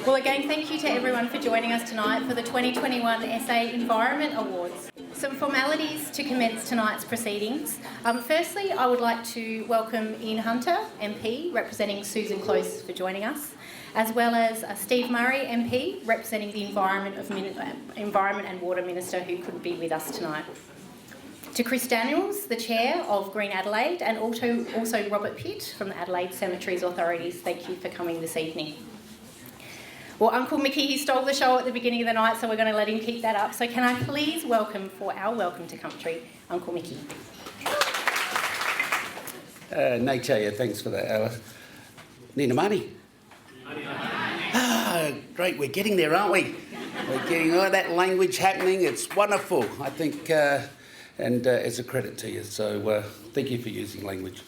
Well, again, thank you to everyone for joining us tonight for the 2021 SA Environment Awards. Some formalities to commence tonight's proceedings. Firstly, I would like to welcome Ian Hunter, MP, representing Susan Close, for joining us, as well as Steve Murray, MP, representing the Environment and Water Minister, who couldn't be with us tonight. To Chris Daniels, the Chair of Green Adelaide, and also Robert Pitt from the Adelaide Cemeteries Authorities, thank you for coming this evening. Well, Uncle Mickey, he stole the show at the beginning of the night, so we're going to let him keep that up. So can I please welcome, for our welcome to country, Uncle Mickey. Nature, thanks for that, Alice. Nina Money. Great, we're getting there, aren't we? We're getting all that language happening. It's wonderful, I think, and it's a credit to you. So thank you for using language.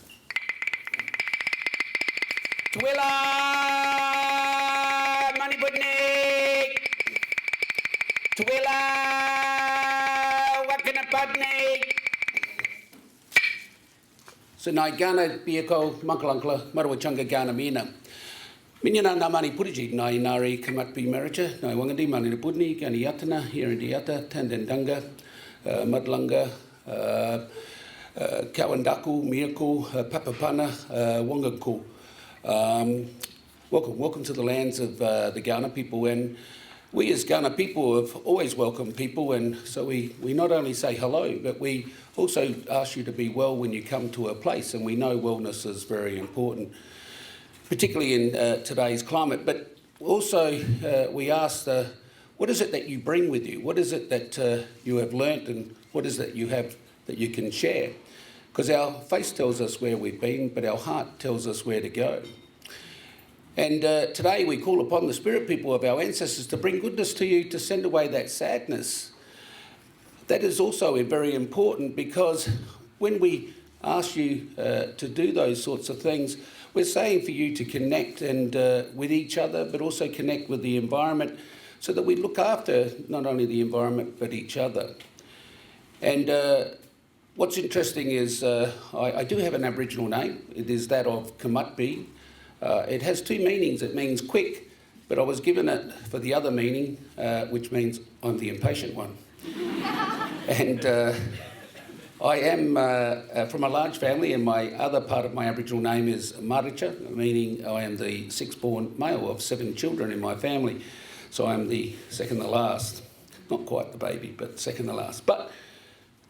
Twila! Tuwela Wakanapagni. So nai Gana Biako Makalangla Marawachanga Gana Mina. Minyana Namani Puriji, Nai Nari Kamatpi Marija, Nai Wangandi Mani Pudni, Gani Yatana, here in Diata, Tandendanga, Madlanga, Kawandaku, Miraku, Papapana, Wangaku. Welcome to the lands of the Ghana people, and we as Ghana people have always welcomed people, and so we not only say hello, but we also ask you to be well when you come to a place, and we know wellness is very important, particularly in today's climate. But also we ask, what is it that you bring with you? What is it that you have learnt, and what is it you have that you can share? Because our face tells us where we've been, but our heart tells us where to go. And today we call upon the spirit people of our ancestors to bring goodness to you, to send away that sadness. That is also very important, because when we ask you to do those sorts of things, we're saying for you to connect and with each other, but also connect with the environment, so that we look after not only the environment but each other. And what's interesting is I do have an Aboriginal name. It is that of Kamatbi. It has two meanings. It means quick, but I was given it for the other meaning, which means I'm the impatient one. And I am from a large family, and my other part of my Aboriginal name is Maricha, meaning I am the sixth born male of 7 children in my family. So I'm the second to last. Not quite the baby, but second to last. But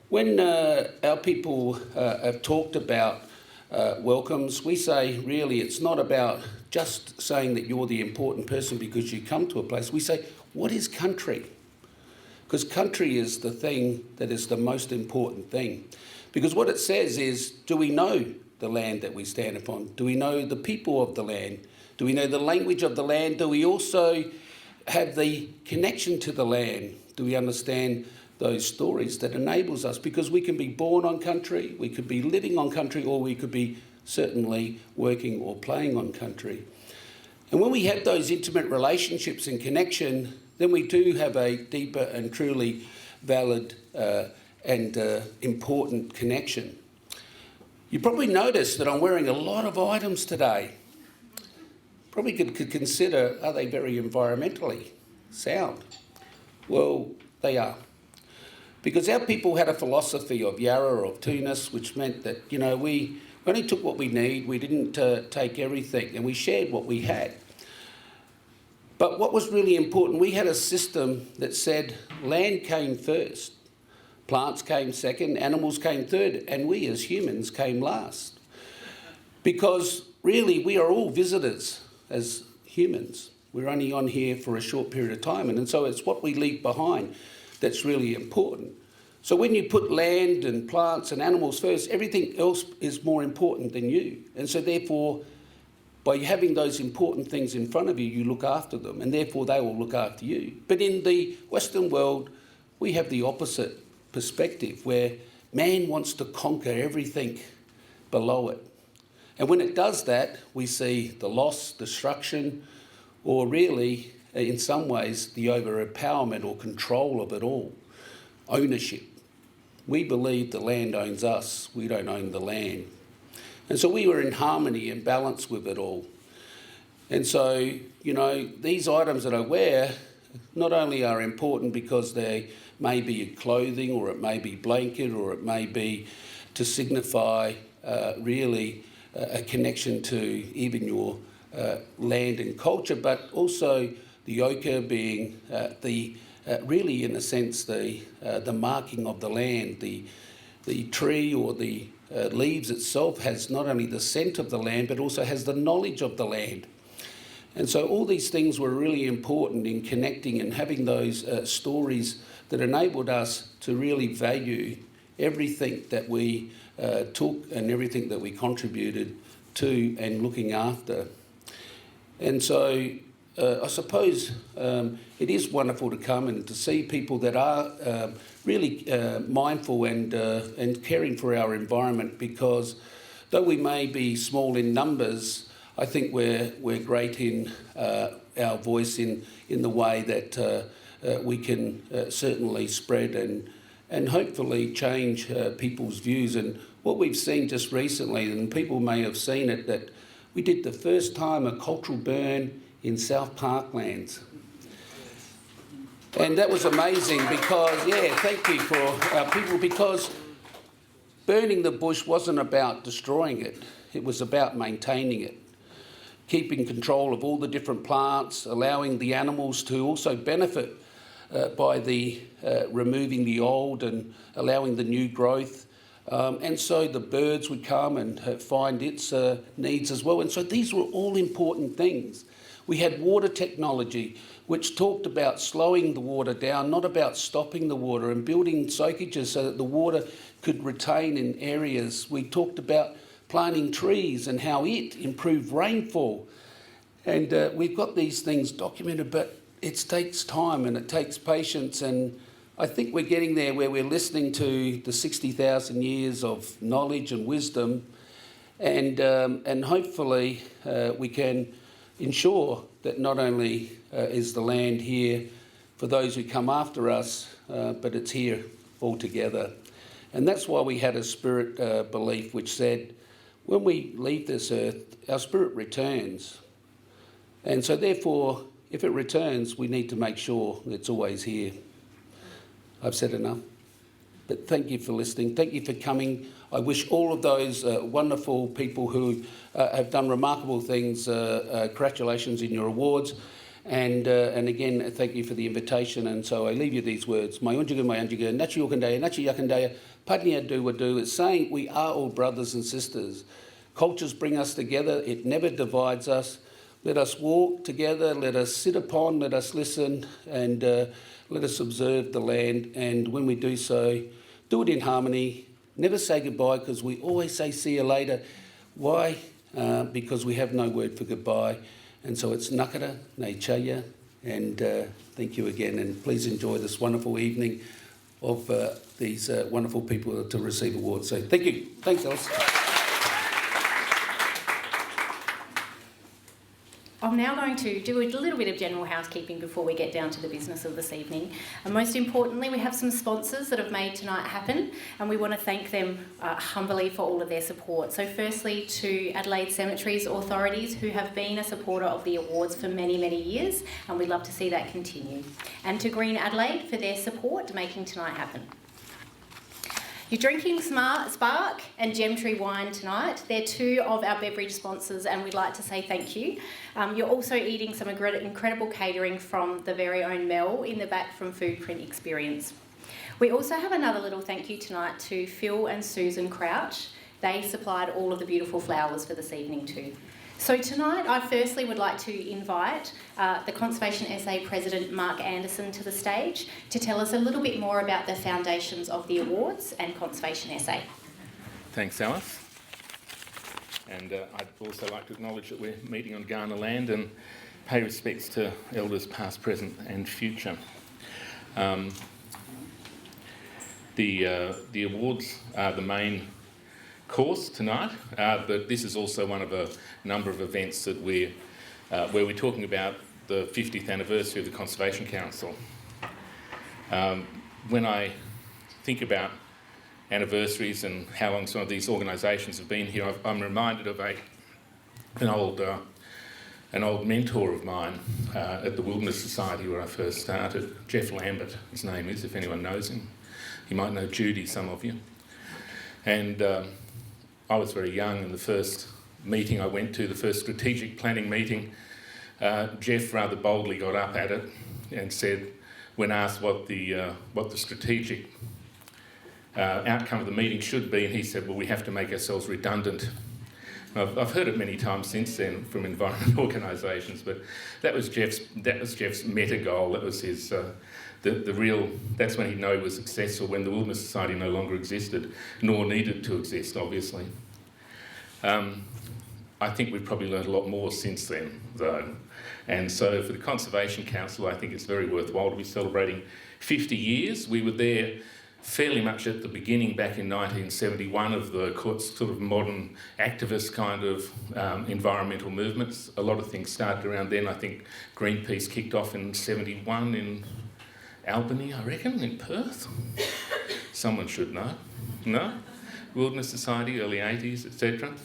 when our people have talked about welcomes, we say really it's not about just saying that you're the important person because you come to a place. We say, what is country? Because country is the thing that is the most important thing. Because what it says is, do we know the land that we stand upon? Do we know the people of the land? Do we know the language of the land? Do we also have the connection to the land? Do we understand those stories that enables us? Because we can be born on country, we could be living on country, or we could be certainly working or playing on country. And when we have those intimate relationships and connection, then we do have a deeper and truly valid and important connection. You probably noticed that I'm wearing a lot of items today. Probably could consider, are they very environmentally sound? Well, they are. Because our people had a philosophy of Yarra, of Tunis, which meant that, you know, we only took what we need, we didn't take everything, and we shared what we had. But what was really important, we had a system that said land came first, plants came second, animals came third, and we as humans came last. Because really we are all visitors as humans. We're only on here for a short period of time, and so it's what we leave behind that's really important. So when you put land and plants and animals first, everything else is more important than you. And so therefore, by having those important things in front of you, you look after them, and therefore they will look after you. But in the Western world, we have the opposite perspective, where man wants to conquer everything below it. And when it does that, we see the loss, destruction, or really, in some ways, the over-empowerment or control of it all. Ownership. We believe the land owns us, we don't own the land. And so we were in harmony and balance with it all. And so, you know, these items that I wear not only are important because they may be clothing, or it may be blanket, or it may be to signify really a connection to even your land and culture, but also the ochre being really, in a sense, the marking of the land. The tree or the leaves itself has not only the scent of the land, but also has the knowledge of the land. And so all these things were really important in connecting and having those stories that enabled us to really value everything that we took and everything that we contributed to and looking after. And so I suppose it is wonderful to come and to see people that are really mindful and caring for our environment, because though we may be small in numbers, I think we're great in our voice in the way that we can certainly spread and hopefully change people's views. And what we've seen just recently, and people may have seen it, that we did the first time a cultural burn in South Parklands. And that was amazing because, thank you for our people, because burning the bush wasn't about destroying it, it was about maintaining it, keeping control of all the different plants, allowing the animals to also benefit by the removing the old and allowing the new growth. And so the birds would come and find its needs as well. And so these were all important things. We had water technology, which talked about slowing the water down, not about stopping the water, and building soakages so that the water could retain in areas. We talked about planting trees and how it improved rainfall. And we've got these things documented, but it takes time and it takes patience. And I think we're getting there where we're listening to the 60,000 years of knowledge and wisdom, and hopefully we can ensure that not only is the land here for those who come after us, but it's here altogether. And that's why we had a spirit belief which said, when we leave this earth, our spirit returns. And so therefore, if it returns, we need to make sure it's always here. I've said enough. But thank you for listening. Thank you for coming. I wish all of those wonderful people who have done remarkable things, congratulations in your awards. And again, thank you for the invitation. And so I leave you these words. Mai unjiga, nachi yokandaya, nachi yakandaya, padnia do wadu. It's saying we are all brothers and sisters. Cultures bring us together. It never divides us. Let us walk together. Let us sit upon. Let us listen. And let us observe the land. And when we do so, do it in harmony. Never say goodbye, because we always say see you later. Why? Because we have no word for goodbye. And so it's nakara, nei chaya, and thank you again. And please enjoy this wonderful evening of these wonderful people to receive awards. So thank you. Thanks, Alice. I'm now going to do a little bit of general housekeeping before we get down to the business of this evening. And most importantly, we have some sponsors that have made tonight happen, and we want to thank them humbly for all of their support. So firstly, to Adelaide Cemeteries authorities, who have been a supporter of the awards for many, many years, and we'd love to see that continue. And to Green Adelaide for their support making tonight happen. You're drinking Spark and Gemtree wine tonight. They're two of our beverage sponsors, and we'd like to say thank you. You're also eating some incredible catering from the very own Mel in the back from Foodprint Experience. We also have another little thank you tonight to Phil and Susan Crouch. They supplied all of the beautiful flowers for this evening too. So tonight, I firstly would like to invite the Conservation SA President, Mark Anderson, to the stage to tell us a little bit more about the foundations of the awards and Conservation SA. Thanks, Alice. And I'd also like to acknowledge that we're meeting on Kaurna land and pay respects to elders past, present and future. The awards are the main course tonight, but this is also one of a number of events that where we're talking about the 50th anniversary of the Conservation Council. When I think about anniversaries and how long some of these organisations have been here, I'm reminded of an old an old mentor of mine at the Wilderness Society where I first started, Jeff Lambert, his name is, if anyone knows him. You might know Judy, some of you. And I was very young, and the first meeting I went to, the first strategic planning meeting, Jeff rather boldly got up at it and said, when asked what the strategic outcome of the meeting should be, and he said, well, we have to make ourselves redundant. I've heard it many times since then from environment organisations, but that was Jeff's meta goal. That was his the real. That's when he'd know he was successful, when the Wilderness Society no longer existed, nor needed to exist, obviously. I think we've probably learned a lot more since then, though. And so for the Conservation Council, I think it's very worthwhile to be celebrating 50 years. We were there fairly much at the beginning back in 1971 of the sort of modern activist kind of environmental movements. A lot of things started around then. I think Greenpeace kicked off in 71 in Albany, I reckon, in Perth. Someone should know. No? Wilderness Society, early 80s, etc.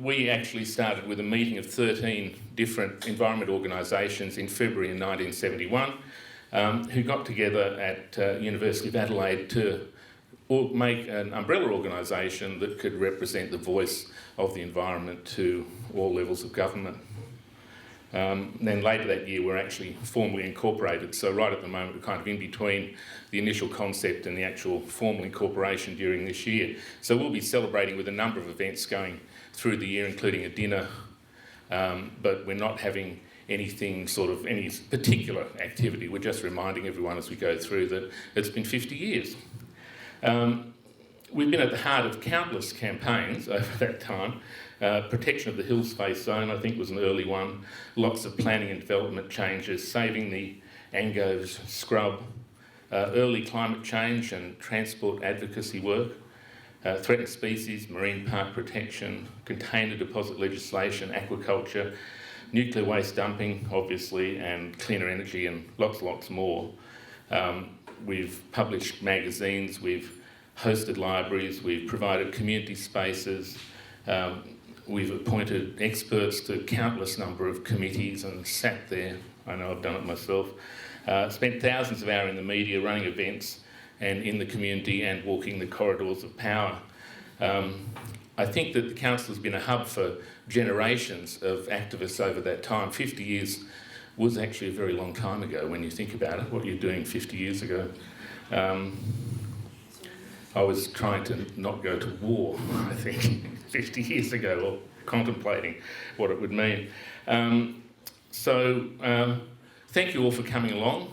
We actually started with a meeting of 13 different environment organisations in February in 1971. Who got together at University of Adelaide to make an umbrella organisation that could represent the voice of the environment to all levels of government. Then later that year we're actually formally incorporated, so right at the moment we're kind of in between the initial concept and the actual formal incorporation during this year. So we'll be celebrating with a number of events going through the year, including a dinner, but we're not having anything sort of, any particular activity. We're just reminding everyone as we go through that it's been 50 years. We've been at the heart of countless campaigns over that time. Protection of the Hill Space Zone, I think, was an early one. Lots of planning and development changes, saving the Angoves scrub, early climate change and transport advocacy work, threatened species, marine park protection, container deposit legislation, aquaculture, nuclear waste dumping, obviously, and cleaner energy, and lots more. We've published magazines, we've hosted libraries, we've provided community spaces, we've appointed experts to countless number of committees and sat there. I know I've done it myself. Spent thousands of hours in the media running events and in the community and walking the corridors of power. I think that the council has been a hub for generations of activists over that time. 50 years was actually a very long time ago when you think about it, what you're doing 50 years ago. I was trying to not go to war, I think, 50 years ago, or contemplating what it would mean. Thank you all for coming along.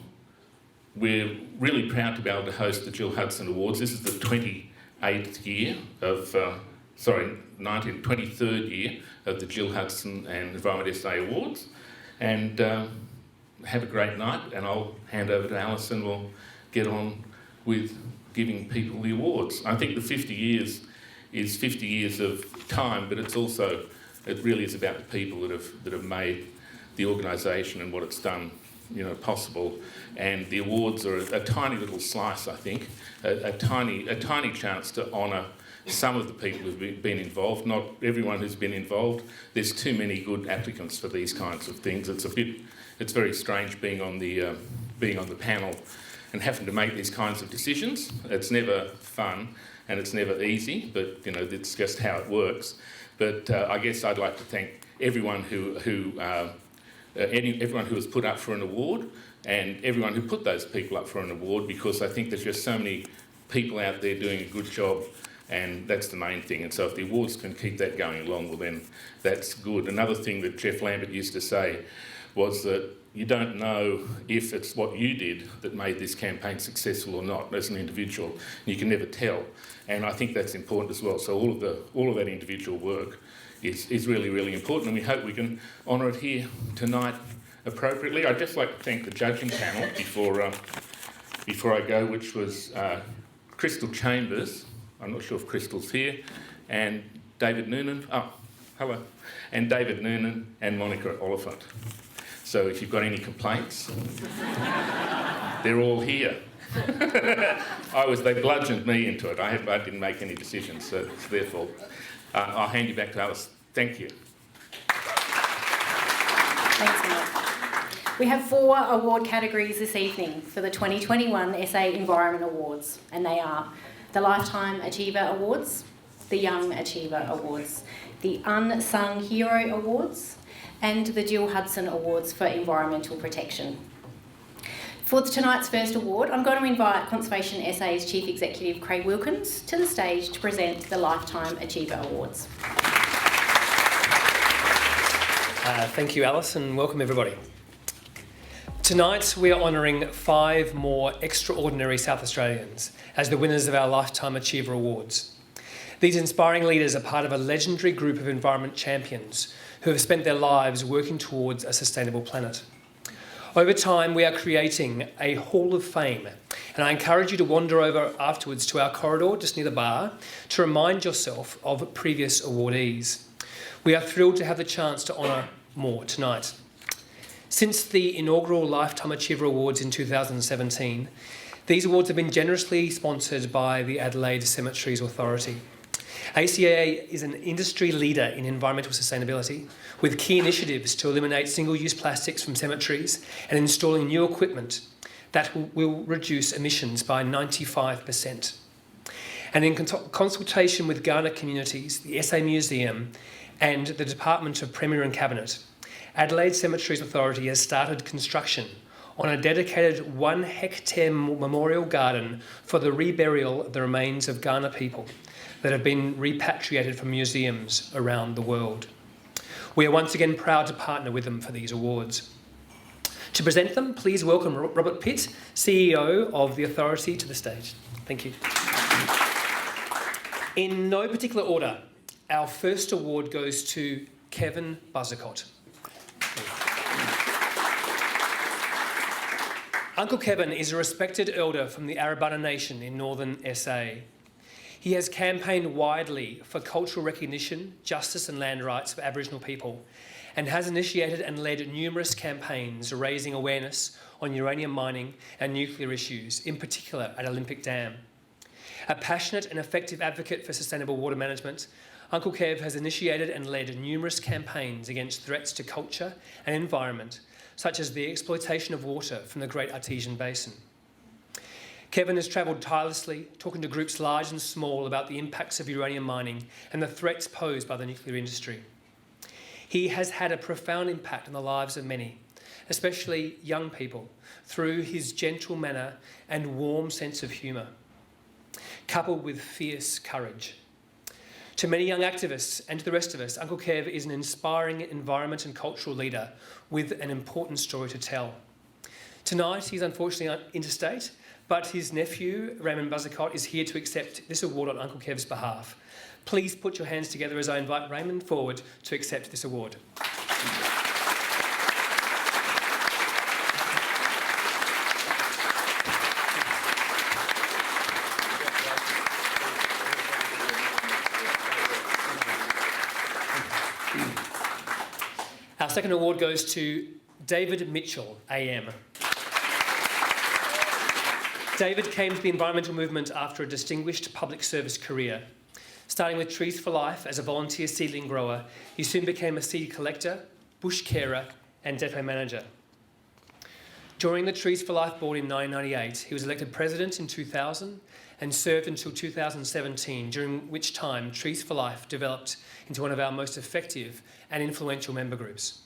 We're really proud to be able to host the Jill Hudson Awards. This is the 28th year of 23rd year of the Jill Hudson and Environment SA Awards. And have a great night, and I'll hand over to Alison. We'll get on with giving people the awards. I think the 50 years is 50 years of time, but it's also, it really is about the people that have made the organisation and what it's done, possible. And the awards are a tiny little slice, I think, a tiny chance to honour some of the people who've been involved. Not everyone who's been involved. There's too many good applicants for these kinds of things. It's very strange being on the panel and having to make these kinds of decisions. It's never fun and it's never easy, but it's just how it works. But I guess I'd like to thank everyone who has put up for an award and everyone who put those people up for an award, because I think there's just so many people out there doing a good job, and that's the main thing. And so if the awards can keep that going along, well then that's good. Another thing that Jeff Lambert used to say was that you don't know if it's what you did that made this campaign successful or not as an individual. You can never tell. And I think that's important as well. So all of that individual work is really, really important, and we hope we can honour it here tonight appropriately. I'd just like to thank the judging panel before I go, which was Crystal Chambers, I'm not sure if Crystal's here, and David Noonan, hello, and David Noonan and Monica Oliphant. So if you've got any complaints, they're all here. They bludgeoned me into it. I didn't make any decisions, so it's their fault. I'll hand you back to Alice. Thank you. Thanks, Mark. We have 4 award categories this evening for the 2021 SA Environment Awards, and they are the Lifetime Achiever Awards, the Young Achiever Awards, the Unsung Hero Awards, and the Jill Hudson Awards for Environmental Protection. For tonight's first award, I'm going to invite Conservation SA's Chief Executive Craig Wilkins to the stage to present the Lifetime Achiever Awards. Thank you, Alice, and welcome everybody. Tonight we are honouring 5 more extraordinary South Australians as the winners of our Lifetime Achiever Awards. These inspiring leaders are part of a legendary group of environment champions who have spent their lives working towards a sustainable planet. Over time, we are creating a Hall of Fame, and I encourage you to wander over afterwards to our corridor just near the bar to remind yourself of previous awardees. We are thrilled to have the chance to honour more tonight. Since the inaugural Lifetime Achiever Awards in 2017, these awards have been generously sponsored by the Adelaide Cemeteries Authority. ACA is an industry leader in environmental sustainability, with key initiatives to eliminate single-use plastics from cemeteries and installing new equipment that will reduce emissions by 95%. And in consultation with Kaurna communities, the SA Museum and the Department of Premier and Cabinet, Adelaide Cemeteries Authority has started construction on a dedicated 1 hectare memorial garden for the reburial of the remains of Kaurna people that have been repatriated from museums around the world. We are once again proud to partner with them for these awards. To present them, please welcome Robert Pitt, CEO of the Authority, to the stage. Thank you. In no particular order, our first award goes to Kevin Buzzacott. Uncle Kevin is a respected elder from the Arabana Nation in northern SA. He has campaigned widely for cultural recognition, justice and land rights for Aboriginal people, and has initiated and led numerous campaigns raising awareness on uranium mining and nuclear issues, in particular at Olympic Dam. A passionate and effective advocate for sustainable water management, Uncle Kev has initiated and led numerous campaigns against threats to culture and environment, such as the exploitation of water from the Great Artesian Basin. Kevin has travelled tirelessly, talking to groups large and small about the impacts of uranium mining and the threats posed by the nuclear industry. He has had a profound impact on the lives of many, especially young people, through his gentle manner and warm sense of humour, coupled with fierce courage. To many young activists and to the rest of us, Uncle Kev is an inspiring environment and cultural leader with an important story to tell. Tonight, he's unfortunately interstate, but his nephew, Raymond Buzzacott, is here to accept this award on Uncle Kev's behalf. Please put your hands together as I invite Raymond forward to accept this award. Our second award goes to David Mitchell AM. David came to the environmental movement after a distinguished public service career. Starting with Trees for Life as a volunteer seedling grower, he soon became a seed collector, bush carer and depot manager. Joining the Trees for Life board in 1998, he was elected president in 2000 and served until 2017, during which time Trees for Life developed into one of our most effective and influential member groups.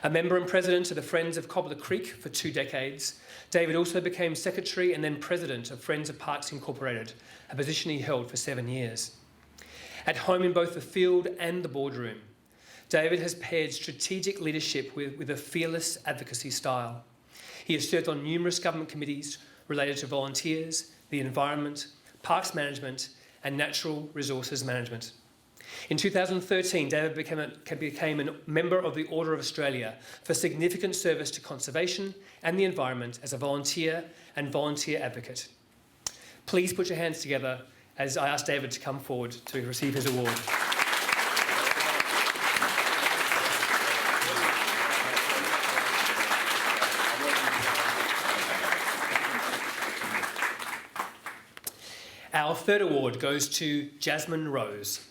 A member and president of the Friends of Cobbler Creek for 2 decades, David also became secretary and then president of Friends of Parks Incorporated, a position he held for 7 years. At home in both the field and the boardroom, David has paired strategic leadership with a fearless advocacy style. He has served on numerous government committees related to volunteers, the environment, parks management and natural resources management. In 2013, David became a member of the Order of Australia for significant service to conservation and the environment as a volunteer and volunteer advocate. Please put your hands together as I ask David to come forward to receive his award. Our third award goes to Jasemin Rose.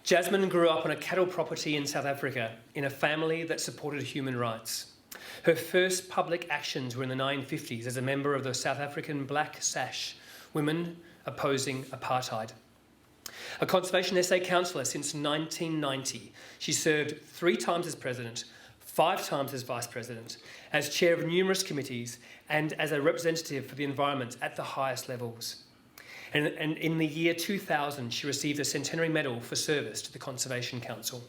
Jasemin grew up on a cattle property in South Africa in a family that supported human rights. Her first public actions were in the 1950s as a member of the South African Black Sash, Women Opposing Apartheid. A conservation SA councillor since 1990, she served 3 times as president, 5 times as vice president, as chair of numerous committees, and as a representative for the environment at the highest levels. And in the year 2000, she received a Centenary Medal for service to the Conservation Council.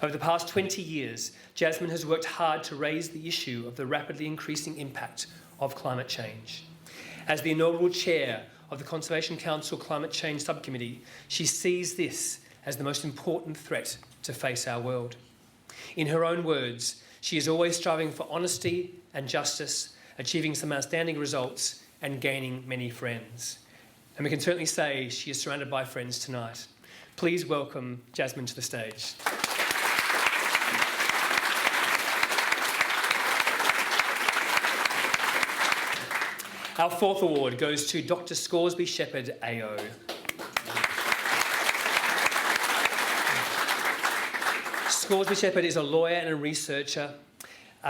Over the past 20 years, Jasemin has worked hard to raise the issue of the rapidly increasing impact of climate change. As the inaugural chair of the Conservation Council Climate Change Subcommittee, she sees this as the most important threat to face our world. In her own words, she is always striving for honesty and justice, achieving some outstanding results and gaining many friends. And we can certainly say she is surrounded by friends tonight. Please welcome Jasemin to the stage. Our 4th award goes to Dr. Scoresby Shepherd AO. Scoresby Shepherd is a lawyer and a researcher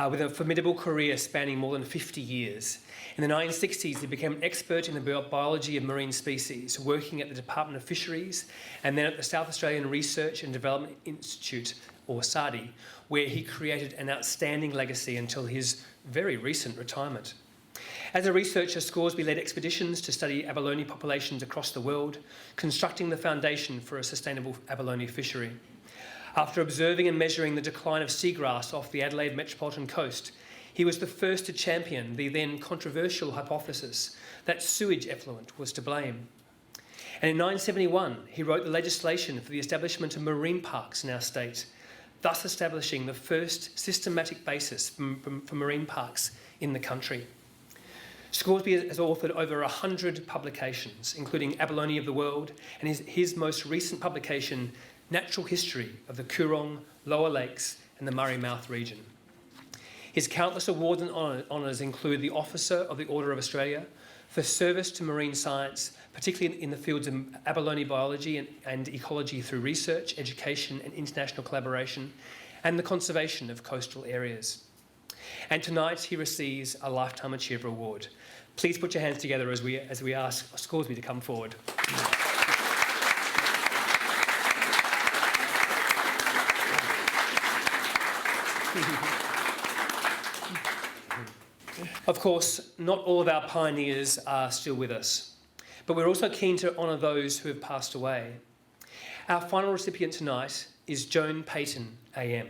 with a formidable career spanning more than 50 years. In the 1960s, he became an expert in the biology of marine species, working at the Department of Fisheries and then at the South Australian Research and Development Institute, or SARDI, where he created an outstanding legacy until his very recent retirement. As a researcher, Scoresby led expeditions to study abalone populations across the world, constructing the foundation for a sustainable abalone fishery. After observing and measuring the decline of seagrass off the Adelaide metropolitan coast, he was the first to champion the then controversial hypothesis that sewage effluent was to blame. And in 1971, he wrote the legislation for the establishment of marine parks in our state, thus establishing the first systematic basis for marine parks in the country. Scoresby has authored over 100 publications, including Abalone of the World, and his most recent publication, Natural History of the Coorong, Lower Lakes and the Murray Mouth region. His countless awards and honours include the Officer of the Order of Australia for service to marine science, particularly in the fields of abalone biology and ecology through research, education and international collaboration, and the conservation of coastal areas. And tonight he receives a Lifetime Achiever Award. Please put your hands together as we ask Scoresby to come forward. Of course, not all of our pioneers are still with us, but we're also keen to honour those who have passed away. Our final recipient tonight is Joan Paton AM.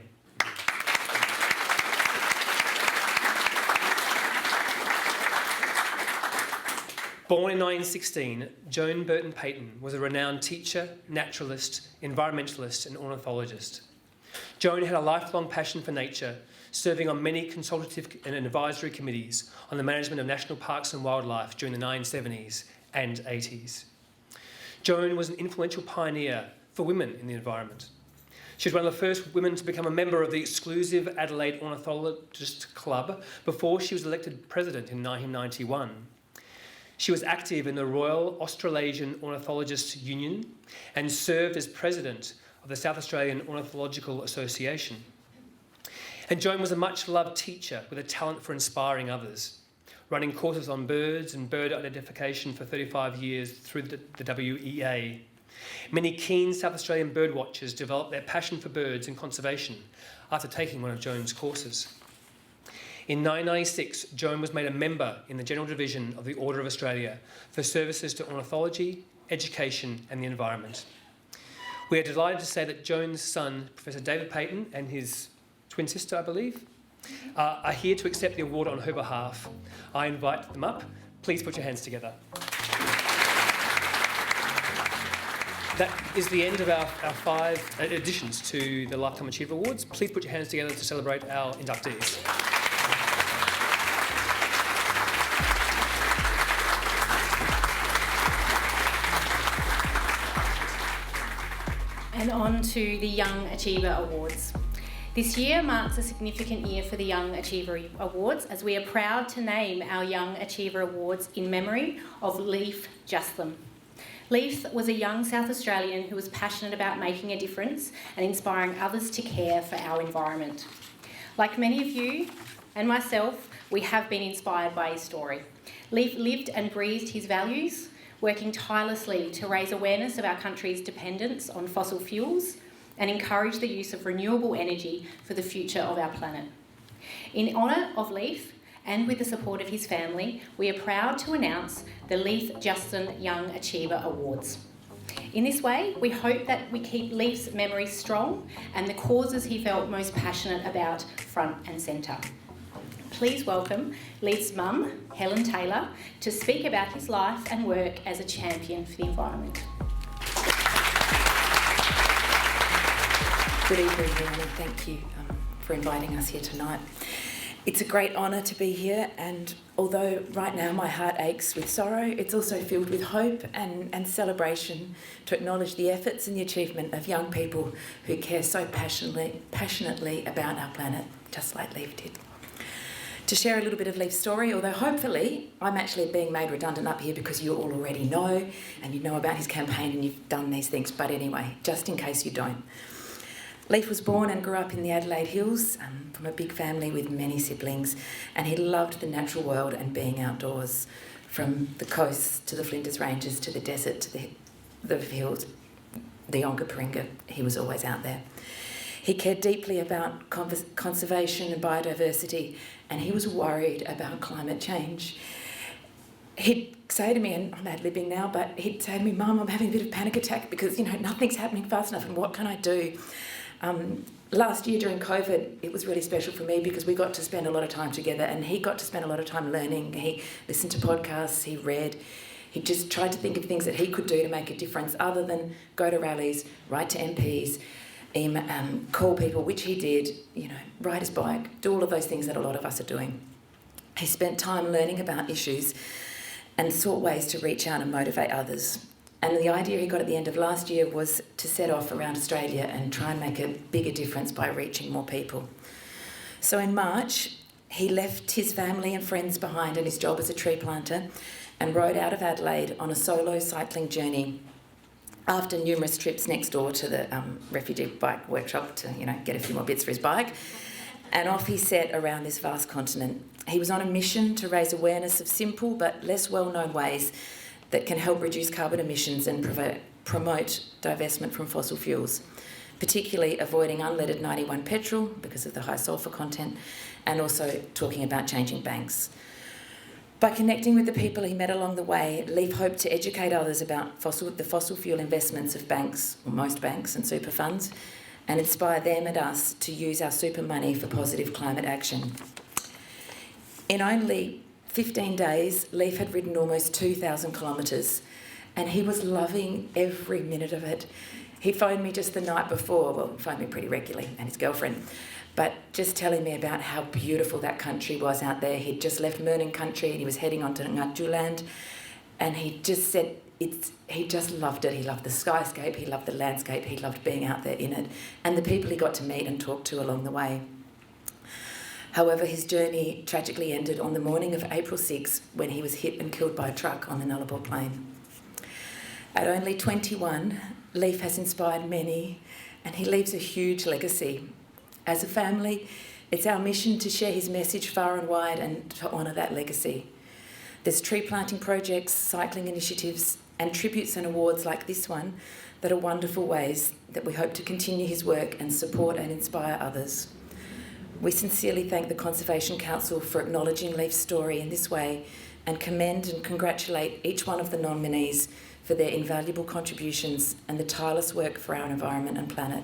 Born in 1916, Joan Burton Paton was a renowned teacher, naturalist, environmentalist and ornithologist. Joan had a lifelong passion for nature, serving on many consultative and advisory committees on the management of national parks and wildlife during the 1970s and 80s. Joan was an influential pioneer for women in the environment. She was one of the first women to become a member of the exclusive Adelaide Ornithologist Club before she was elected president in 1991. She was active in the Royal Australasian Ornithologists Union and served as president of the South Australian Ornithological Association. And Joan was a much-loved teacher with a talent for inspiring others, running courses on birds and bird identification for 35 years through the WEA. Many keen South Australian birdwatchers developed their passion for birds and conservation after taking one of Joan's courses. In 1996, Joan was made a member in the General Division of the Order of Australia for services to ornithology, education and the environment. We are delighted to say that Joan's son, Professor David Paton, and his twin sister, I believe, are here to accept the award on her behalf. I invite them up. Please put your hands together. That is the end of our 5 additions to the Lifetime Achiever Awards. Please put your hands together to celebrate our inductees. And on to the Young Achiever Awards. This year marks a significant year for the Young Achiever Awards, as we are proud to name our Young Achiever Awards in memory of Leif Justham. Leif was a young South Australian who was passionate about making a difference and inspiring others to care for our environment. Like many of you and myself, we have been inspired by his story. Leif lived and breathed his values, working tirelessly to raise awareness of our country's dependence on fossil fuels and encourage the use of renewable energy for the future of our planet. In honour of Leif, and with the support of his family, we are proud to announce the Leif Justham Young Achiever Awards. In this way, we hope that we keep Leif's memory strong and the causes he felt most passionate about front and centre. Please welcome Leif's mum, Helen Taylor, to speak about his life and work as a champion for the environment. Good evening, everyone, and thank you for inviting us here tonight. It's a great honour to be here, and although right now my heart aches with sorrow, it's also filled with hope and celebration to acknowledge the efforts and the achievement of young people who care so passionately about our planet, just like Leif did. To share a little bit of Leif's story, although hopefully I'm actually being made redundant up here because you all already know, and you know about his campaign and you've done these things, but anyway, just in case you don't. Leif was born and grew up in the Adelaide Hills from a big family with many siblings, and he loved the natural world and being outdoors, from the coasts to the Flinders Ranges to the desert to the hills, the Yonga-Paringa. He was always out there. He cared deeply about conservation and biodiversity, and he was worried about climate change. He'd say to me, and I'm ad-libbing now, but he'd say to me, "Mum, I'm having a bit of panic attack because, nothing's happening fast enough, and what can I do?" Last year during COVID, it was really special for me because we got to spend a lot of time together, and he got to spend a lot of time learning. He listened to podcasts, he read, he just tried to think of things that he could do to make a difference other than go to rallies, write to MPs, call people, which he did, ride his bike, do all of those things that a lot of us are doing. He spent time learning about issues and sought ways to reach out and motivate others. And the idea he got at the end of last year was to set off around Australia and try and make a bigger difference by reaching more people. So in March, he left his family and friends behind and his job as a tree planter and rode out of Adelaide on a solo cycling journey after numerous trips next door to the refugee bike workshop to, get a few more bits for his bike. And off he set around this vast continent. He was on a mission to raise awareness of simple but less well-known ways that can help reduce carbon emissions and promote divestment from fossil fuels, particularly avoiding unleaded 91 petrol because of the high sulphur content, and also talking about changing banks. By connecting with the people he met along the way, Leif hoped to educate others about the fossil fuel investments of banks, or most banks and super funds, and inspire them and us to use our super money for positive climate action. In only 15 days, Leif had ridden almost 2,000 kilometres, and he was loving every minute of it. He phoned me just the night before, well, he phoned me pretty regularly, and his girlfriend, but just telling me about how beautiful that country was out there. He'd just left Mernin country and he was heading on to Ngatu land, and he just said he just loved it. He loved the skyscape, he loved the landscape, he loved being out there in it, and the people he got to meet and talk to along the way. However, his journey tragically ended on the morning of April 6 when he was hit and killed by a truck on the Nullarbor Plain. At only 21, Leif has inspired many, and he leaves a huge legacy. As a family, it's our mission to share his message far and wide and to honour that legacy. There's tree planting projects, cycling initiatives, and tributes and awards like this one that are wonderful ways that we hope to continue his work and support and inspire others. We sincerely thank the Conservation Council for acknowledging Leif's story in this way and commend and congratulate each one of the nominees for their invaluable contributions and the tireless work for our environment and planet.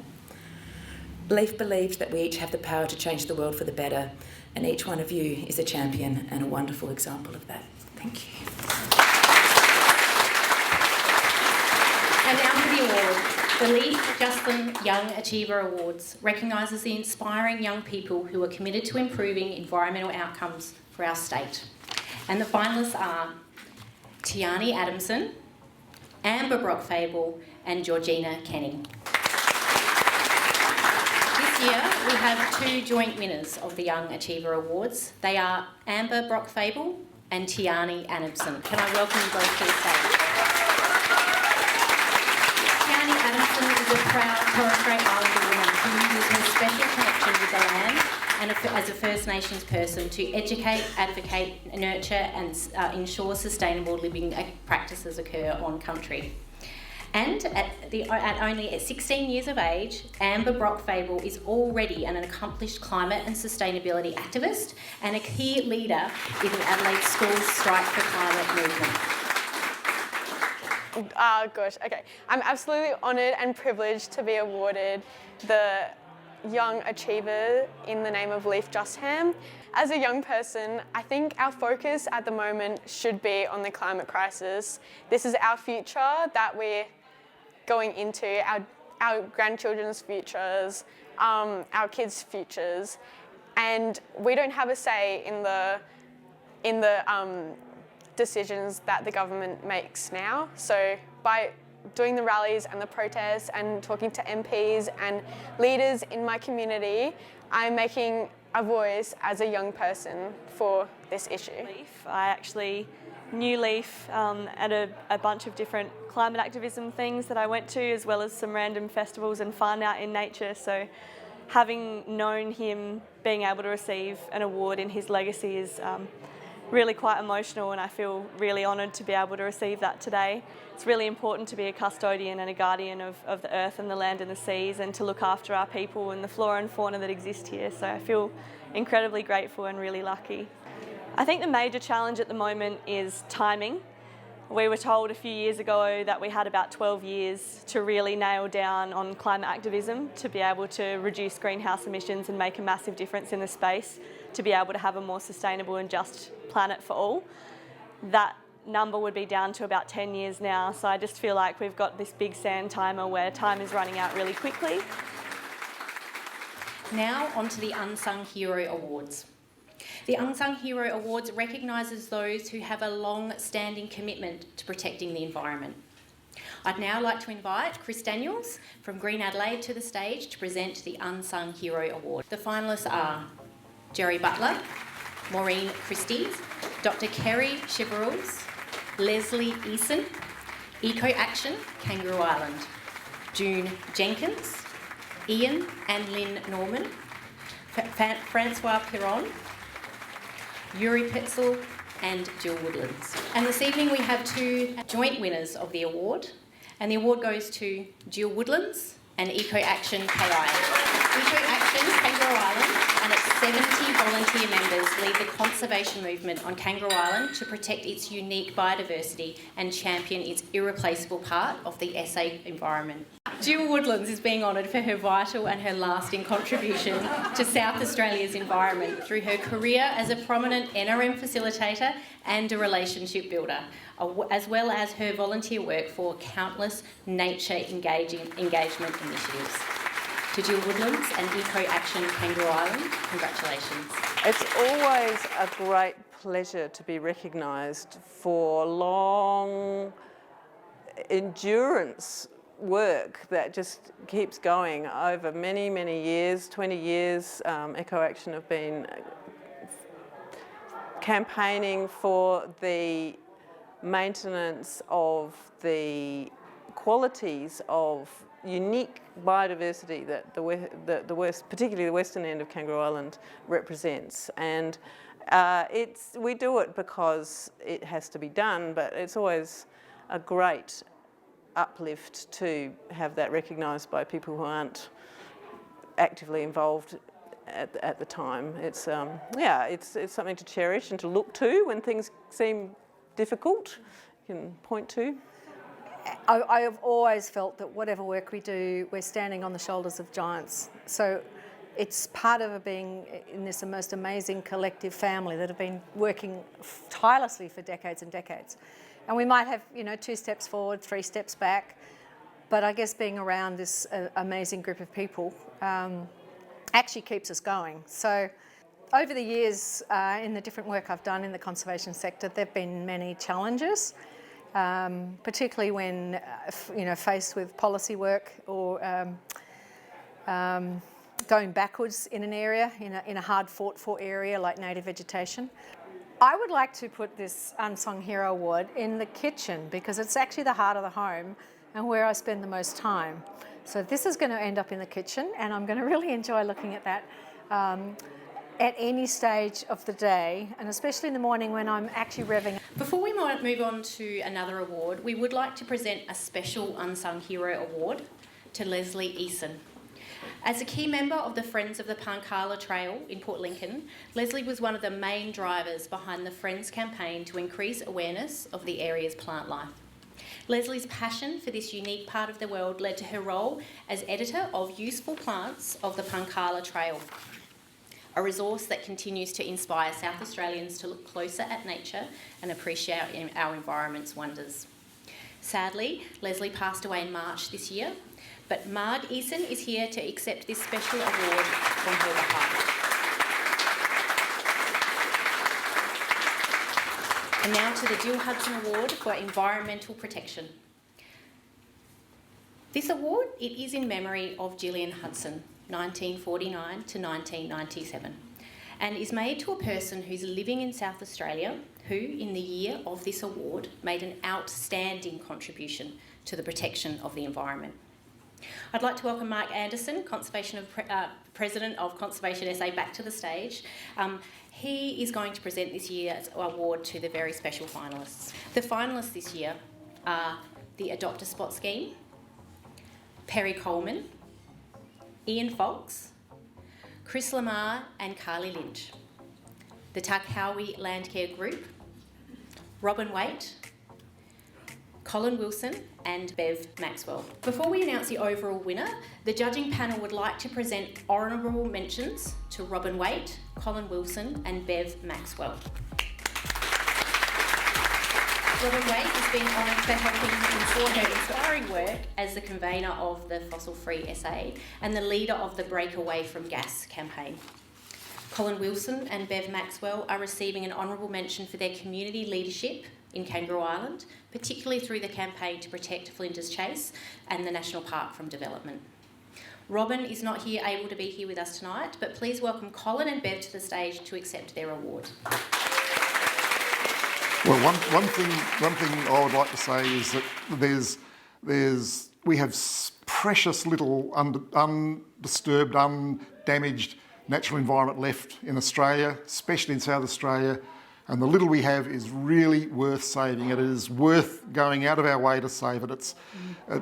Leif believes that we each have the power to change the world for the better, and each one of you is a champion and a wonderful example of that. Thank you. And now for the award. The Leif Justham Young Achiever Awards recognises the inspiring young people who are committed to improving environmental outcomes for our state. And the finalists are Tiahni Adamson, Amber Brock-Fabel and Georgina Kenny. This year we have two joint winners of the Young Achiever Awards. They are Amber Brock-Fabel and Tiahni Adamson. Can I welcome you both to the stage? Tiahni Adamson is a proud Torres Strait Islander woman who uses her special connection with the land and as a First Nations person to educate, advocate, nurture and ensure sustainable living practices occur on country. And at only 16 years of age, Amber Brock-Fabel is already an accomplished climate and sustainability activist and a key leader in the Adelaide Schools Strike for Climate movement. Gosh, okay. I'm absolutely honoured and privileged to be awarded the Young Achiever in the name of Leif Justham. As a young person, I think our focus at the moment should be on the climate crisis. This is our future that we're going into, our grandchildren's futures, our kids' futures, and we don't have a say in the decisions that the government makes now. So by doing the rallies and the protests and talking to MPs and leaders in my community, I'm making a voice as a young person for this issue. I actually knew Leif at a bunch of different climate activism things that I went to, as well as some random festivals and fun out in nature. So having known him, being able to receive an award in his legacy is really quite emotional, and I feel really honoured to be able to receive that today. It's really important to be a custodian and a guardian of the earth and the land and the seas, and to look after our people and the flora and fauna that exist here. So I feel incredibly grateful and really lucky. I think the major challenge at the moment is timing. We were told a few years ago that we had about 12 years to really nail down on climate activism, to be able to reduce greenhouse emissions and make a massive difference in the space, to be able to have a more sustainable and just planet for all. That number would be down to about 10 years now, so I just feel like we've got this big sand timer where time is running out really quickly. Now on to the Unsung Hero Awards. The Unsung Hero Awards recognises those who have a long-standing commitment to protecting the environment. I'd now like to invite Chris Daniels from Green Adelaide to the stage to present the Unsung Hero Award. The finalists are Jerry Butler, Maureen Christies, Dr. Kerry Chiverals, Lesley Easson, Eco Action, Kangaroo Island, June Jenkins, Ian and Lynn Norman, Francois Piron, Yuri Petzel and Jill Woodlands. And this evening we have two joint winners of the award, and the award goes to Jill Woodlands and Eco Action KI. Eco Action Kangaroo Island and its 70 volunteer members lead the conservation movement on Kangaroo Island to protect its unique biodiversity and champion its irreplaceable part of the SA environment. Jill Woodlands is being honoured for her vital and her lasting contribution to South Australia's environment through her career as a prominent NRM facilitator and a relationship builder, as well as her volunteer work for countless nature engagement initiatives. To Jill Woodlands and Eco Action Kangaroo Island, congratulations. It's always a great pleasure to be recognised for long endurance work that just keeps going over many, many years, 20 years. Eco Action have been campaigning for the maintenance of the qualities of unique biodiversity that particularly the western end of Kangaroo Island represents. And we do it because it has to be done, but it's always a great uplift to have that recognised by people who aren't actively involved at the time. It's it's something to cherish and to look to when things seem difficult. You can point to. I have always felt that whatever work we do, we're standing on the shoulders of giants. So it's part of being in this most amazing collective family that have been working tirelessly for decades and decades. And we might have, 2 steps forward, 3 steps back, but I guess being around this amazing group of people actually keeps us going. So over the years, in the different work I've done in the conservation sector, there have been many challenges. Particularly when, faced with policy work or going backwards in an area, in a hard fought for area like native vegetation. I would like to put this Unsung Hero Award in the kitchen because it's actually the heart of the home and where I spend the most time. So this is going to end up in the kitchen, and I'm going to really enjoy looking at that at any stage of the day, and especially in the morning when I'm actually revving. Before we might move on to another award, we would like to present a special Unsung Hero Award to Lesley Easson. As a key member of the Friends of the Pankala Trail in Port Lincoln, Lesley was one of the main drivers behind the Friends campaign to increase awareness of the area's plant life. Lesley's passion for this unique part of the world led to her role as editor of Useful Plants of the Pankala Trail, a resource that continues to inspire South Australians to look closer at nature and appreciate our environment's wonders. Sadly, Lesley passed away in March this year, but Marg Easson is here to accept this special award on her behalf. And now to the Jill Hudson Award for Environmental Protection. This award, it is in memory of Gillian Hudson, 1949 to 1997, and is made to a person who's living in South Australia who, in the year of this award, made an outstanding contribution to the protection of the environment. I'd like to welcome Mark Anderson, President of Conservation SA, back to the stage. He is going to present this year's award to the very special finalists. The finalists this year are the Adopt a Spot Scheme, Peri Coleman, Ian Fox, Chris Lamar and Carly Lynch, the Takhawi Landcare Group, Robyn Waite, Colin Wilson and Bev Maxwell. Before we announce the overall winner, the judging panel would like to present honourable mentions to Robyn Waite, Colin Wilson and Bev Maxwell. Robyn Waite is being honoured for helping ensure her inspiring work as the convener of the Fossil Free SA and the leader of the Break Away from Gas campaign. Colin Wilson and Bev Maxwell are receiving an honourable mention for their community leadership in Kangaroo Island, particularly through the campaign to protect Flinders Chase and the National Park from development. Robyn is not able to be here with us tonight, but please welcome Colin and Bev to the stage to accept their award. Well, one thing I would like to say is that we have precious little undisturbed, undamaged natural environment left in Australia, especially in South Australia, and the little we have is really worth saving. It is worth going out of our way to save it. It's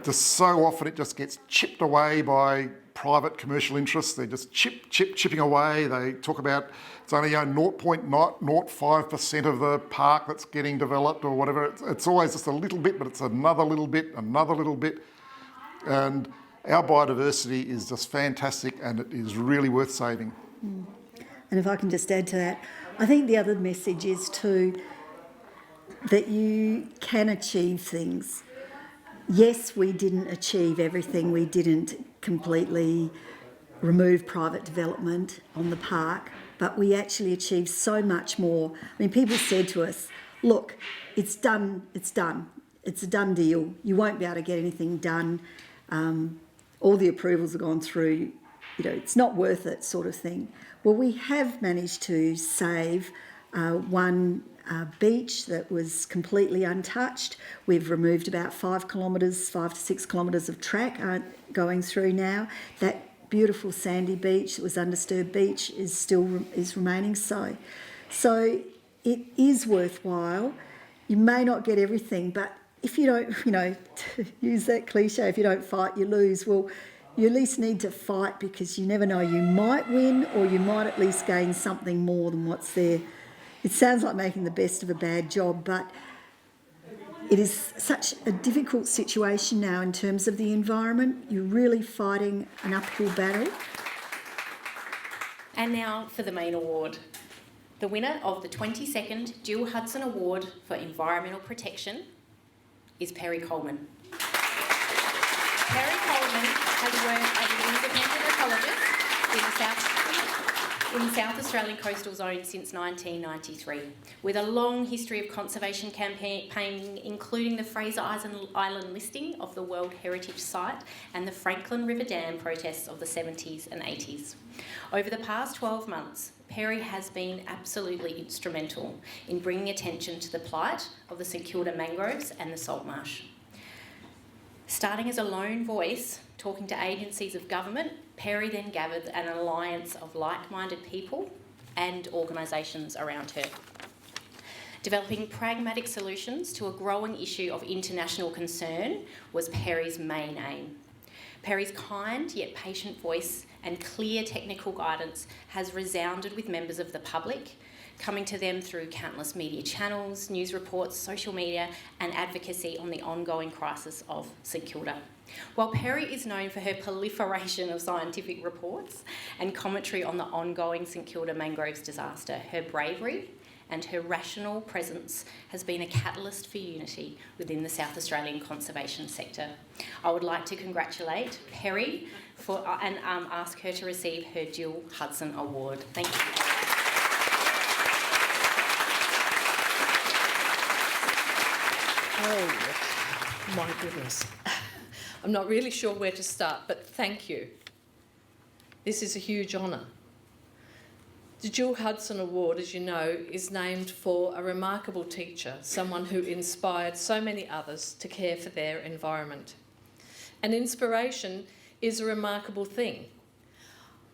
just so often it just gets chipped away by private commercial interests. They're just chipping away. They talk about it's only 0.05% of the park that's getting developed or whatever. It's always just a little bit, but it's another little bit, and our biodiversity is just fantastic and it is really worth saving. And if I can just add to that, I think the other message is too that you can achieve things. Yes, we didn't achieve everything. We didn't completely remove private development on the park, but we actually achieved so much more. I mean, people said to us, look, it's done, it's a done deal. You won't be able to get anything done. All the approvals have gone through, it's not worth it sort of thing. Well, we have managed to save one beach that was completely untouched. We've removed about 5 to 6 kilometres of track going through now. That beautiful sandy beach that was undisturbed beach is remaining so. So it is worthwhile. You may not get everything, but if you don't, to use that cliche, if you don't fight, you lose. Well, you at least need to fight because you never know, you might win or you might at least gain something more than what's there. It sounds like making the best of a bad job, but it is such a difficult situation now in terms of the environment. You're really fighting an uphill battle. And now for the main award. The winner of the 22nd Jill Hudson Award for Environmental Protection is Peri Coleman. Peri Coleman has worked as an independent ecologist in the South Australian coastal zone since 1993, with a long history of conservation campaigning, including the Fraser Island listing of the World Heritage Site and the Franklin River Dam protests of the 70s and 80s. Over the past 12 months, Peri has been absolutely instrumental in bringing attention to the plight of the St Kilda mangroves and the salt marsh. Starting as a lone voice, talking to agencies of government, Peri then gathered an alliance of like-minded people and organisations around her. Developing pragmatic solutions to a growing issue of international concern was Peri's main aim. Peri's kind yet patient voice and clear technical guidance has resounded with members of the public, coming to them through countless media channels, news reports, social media and advocacy on the ongoing crisis of St Kilda. While Peri is known for her proliferation of scientific reports and commentary on the ongoing St Kilda mangroves disaster, her bravery and her rational presence has been a catalyst for unity within the South Australian conservation sector. I would like to congratulate Peri and ask her to receive her Jill Hudson Award. Thank you. Oh, my goodness. I'm not really sure where to start, but thank you. This is a huge honour. The Jill Hudson Award, as you know, is named for a remarkable teacher, someone who inspired so many others to care for their environment. And inspiration is a remarkable thing.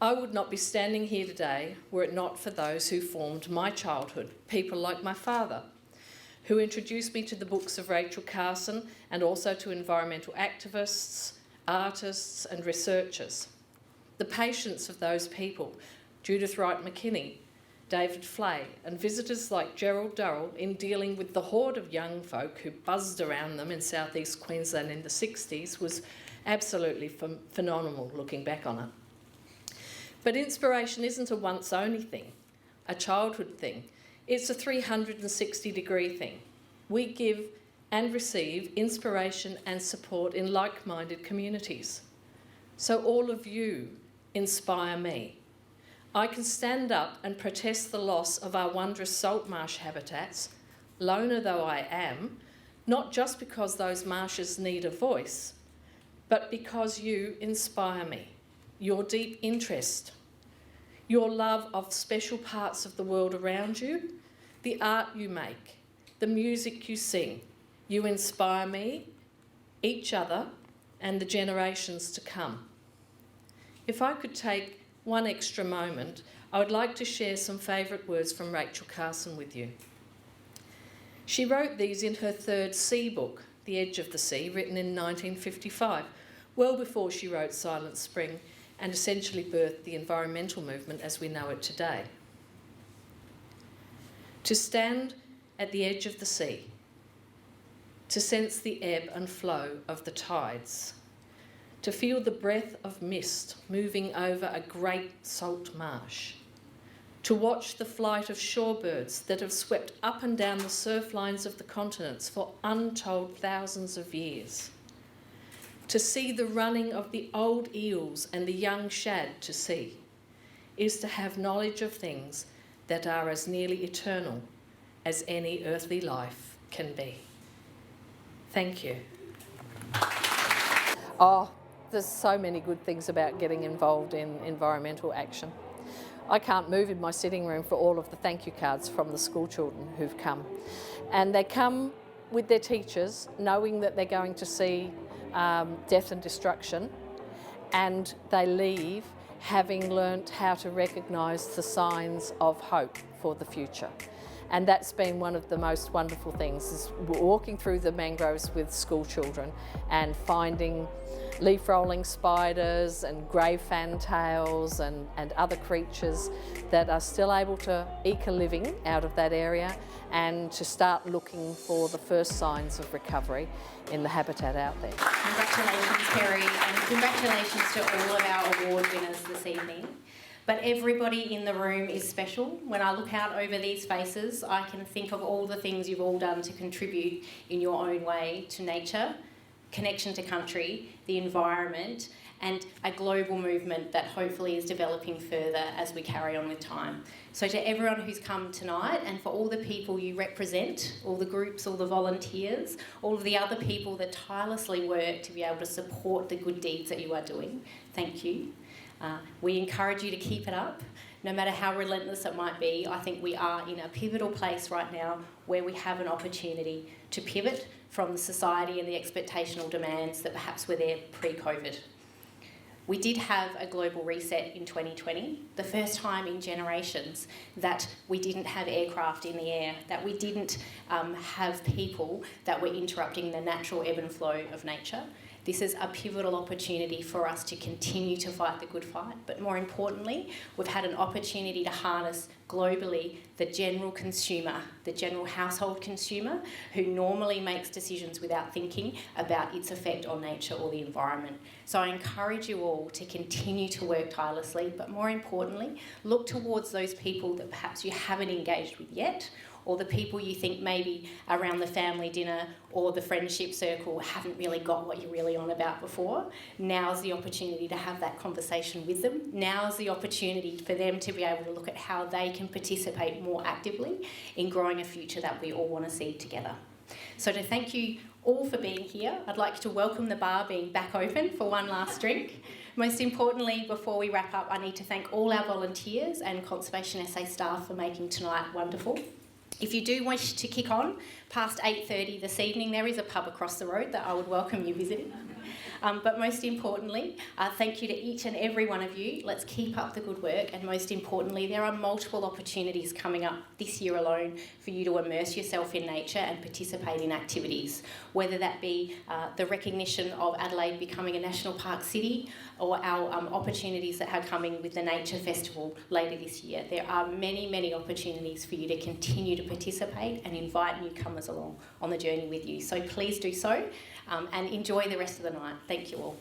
I would not be standing here today were it not for those who formed my childhood, people like my father, who introduced me to the books of Rachel Carson and also to environmental activists, artists and researchers. The patience of those people, Judith Wright McKinney, David Flay, and visitors like Gerald Durrell in dealing with the horde of young folk who buzzed around them in southeast Queensland in the 60s was absolutely phenomenal looking back on it. But inspiration isn't a once-only thing, a childhood thing. It's a 360-degree thing. We give and receive inspiration and support in like-minded communities. So all of you inspire me. I can stand up and protest the loss of our wondrous salt marsh habitats, loner though I am, not just because those marshes need a voice, but because you inspire me. Your deep interest, your love of special parts of the world around you, the art you make, the music you sing. You inspire me, each other, and the generations to come. If I could take one extra moment, I would like to share some favourite words from Rachel Carson with you. She wrote these in her third sea book, The Edge of the Sea, written in 1955, well before she wrote Silent Spring and essentially birthed the environmental movement as we know it today. To stand at the edge of the sea, to sense the ebb and flow of the tides, to feel the breath of mist moving over a great salt marsh, to watch the flight of shorebirds that have swept up and down the surf lines of the continents for untold thousands of years, to see the running of the old eels and the young shad to sea, is to have knowledge of things that are as nearly eternal as any earthly life can be. Thank you. Oh, there's so many good things about getting involved in environmental action. I can't move in my sitting room for all of the thank you cards from the school children who've come. And they come with their teachers, knowing that they're going to see death and destruction, and they leave having learnt how to recognise the signs of hope for the future. And that's been one of the most wonderful things, is walking through the mangroves with school children and finding leaf-rolling spiders and grey fantails and other creatures that are still able to eke a living out of that area, and to start looking for the first signs of recovery in the habitat out there. Congratulations, Peri, and congratulations to all of our award winners this evening. But everybody in the room is special. When I look out over these faces, I can think of all the things you've all done to contribute in your own way to nature, connection to country, the environment, and a global movement that hopefully is developing further as we carry on with time. So to everyone who's come tonight, and for all the people you represent, all the groups, all the volunteers, all of the other people that tirelessly work to be able to support the good deeds that you are doing, thank you. We encourage you to keep it up. no matter how relentless it might be, I think we are in a pivotal place right now where we have an opportunity to pivot from the society and the expectational demands that perhaps were there pre-COVID. We did have a global reset in 2020, the first time in generations that we didn't have aircraft in the air, that we didn't have people that were interrupting the natural ebb and flow of nature. This is a pivotal opportunity for us to continue to fight the good fight, but more importantly, we've had an opportunity to harness globally the general consumer, the general household consumer, who normally makes decisions without thinking about its effect on nature or the environment. So I encourage you all to continue to work tirelessly, but more importantly, look towards those people that perhaps you haven't engaged with yet, or the people you think maybe around the family dinner or the friendship circle haven't really got what you're really on about before. Now's the opportunity to have that conversation with them. Now's the opportunity for them to be able to look at how they can participate more actively in growing a future that we all want to see together. So to thank you all for being here, I'd like to welcome the bar being back open for one last drink. Most importantly, before we wrap up, I need to thank all our volunteers and Conservation SA staff for making tonight wonderful. If you do wish to kick on past 8:30 this evening, there is a pub across the road that I would welcome you visiting. But most importantly, thank you to each and every one of you. Let's keep up the good work, and most importantly, there are multiple opportunities coming up this year alone for you to immerse yourself in nature and participate in activities, whether that be the recognition of Adelaide becoming a national park city, or our opportunities that are coming with the Nature Festival later this year. There are many, many opportunities for you to continue to participate and invite newcomers along on the journey with you. So please do so, and enjoy the rest of the night. Thank you all.